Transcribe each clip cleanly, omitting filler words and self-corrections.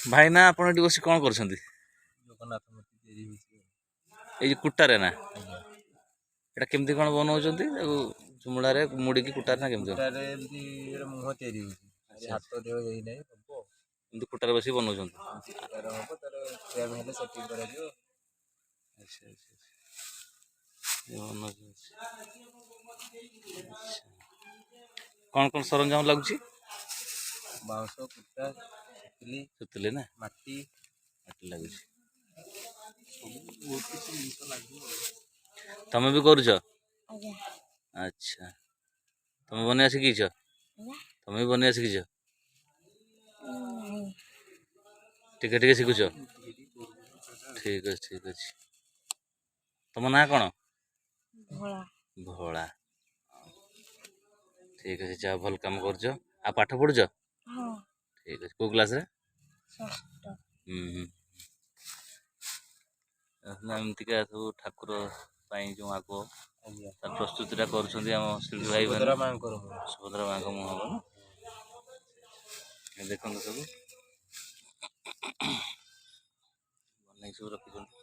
ଭାଇନା ଆପଣ ଏଠି ବସି କଣ କରୁଛନ୍ତି? ଜଗନ୍ନାଥ ମୂର୍ତ୍ତି ତିଆରି ହେଉଛି। ଏଇ କୁଟାରେ ନା ଆଜ୍ଞା। ଏଟା କେମିତି କଣ ବନଉଛନ୍ତି? ତାକୁ ଚୁମୁଳାରେ ମୁଡିକି କୁଟାରେ ନା କେମିତି? କୁଟାରେ ଏମିତି ମୁହଁ ତିଆରି ହେଉଛି। ଆଚ୍ଛା ହାତ ଦେହ ହେଇନାହିଁ ହବ। ଏମିତି କୁଟାରେ ବସିକି ବନଉଛନ୍ତି। ଏମିତି କୁଟାରେ ହବ ତାର ଫ୍ରେମ୍ ହେଲେ ସେଟିଂ କରାଯିବ। ଆଚ୍ଛା ଆଚ୍ଛା କଣ ସରଞ୍ଜାମ ଲାଗୁଛି? ବାଉଁଶ କୁଟା ସୁତଲି ସୁତୁଲି ନା ମାଟି ଲାଗୁଛି। ସବୁ ବହୁତ କିଛି ଜିନିଷ ଲାଗିବ। ତମେ ବି କରୁଛ? ଆଜ୍ଞା। ଆଚ୍ଛା ତମେ ବନେଇବା ଶିଖିଛ? ଆଜ୍ଞା। ତମେ ବି ବନେଇବା ଶିଖିଛ? ନାଇଁ। ଟିକେ ଟିକେ ଶିଖୁଛ? ଠିକ୍ ଅଛି ଠିକ୍ ଅଛି। ତମ ନାଁ କଣ? ଧଳା। ଭୋଳା। ଠିକ୍ ଅଛି ଯାଅ ଭଲ କାମ କରୁଛ। ଆଉ ପାଠ ପଢୁଛ? ହଁ। ଠିକ୍ ଅଛି କୋଉ କ୍ଲାସରେ? ଷଷ୍ଠ। ହୁଁ। ଏମିତିକା ସବୁ ଠାକୁର ପାଇଁ ଯୋଉ ଆଗ ଆଜ୍ଞା। ତାର ପ୍ରସ୍ତୁତିଟା କରୁଛନ୍ତି ଆମ ଶିଳ୍ପୀ ଭାଇ ସୁଭଦ୍ରା ମାଙ୍କର ମୁହଁ। ସୁଭଦ୍ରା ମାଙ୍କ ମୁହଁ ହବ ନା? ଦେଖନ୍ତୁ ସବୁ ବନେଇକି ସବୁ ରଖିଛନ୍ତି।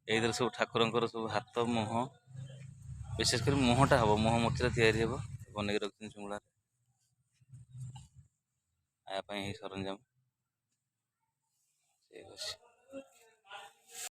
ଏଇଥିରେ ସବୁ ଠାକୁରଙ୍କର ସବୁ ହାତ ମୁହଁ ବିଶେଷ କରି ମୁହଁଟା ହବ ମୁହଁ ମୂର୍ତ୍ତିରେ ତିଆରି ହବ ବନେଇକି ରଖିଛନ୍ତି ଚୁମୁଳାରେ। ଆ ପାଇଁ ଏହି ସରଞ୍ଜାମ ଠିକ୍ ଅଛି।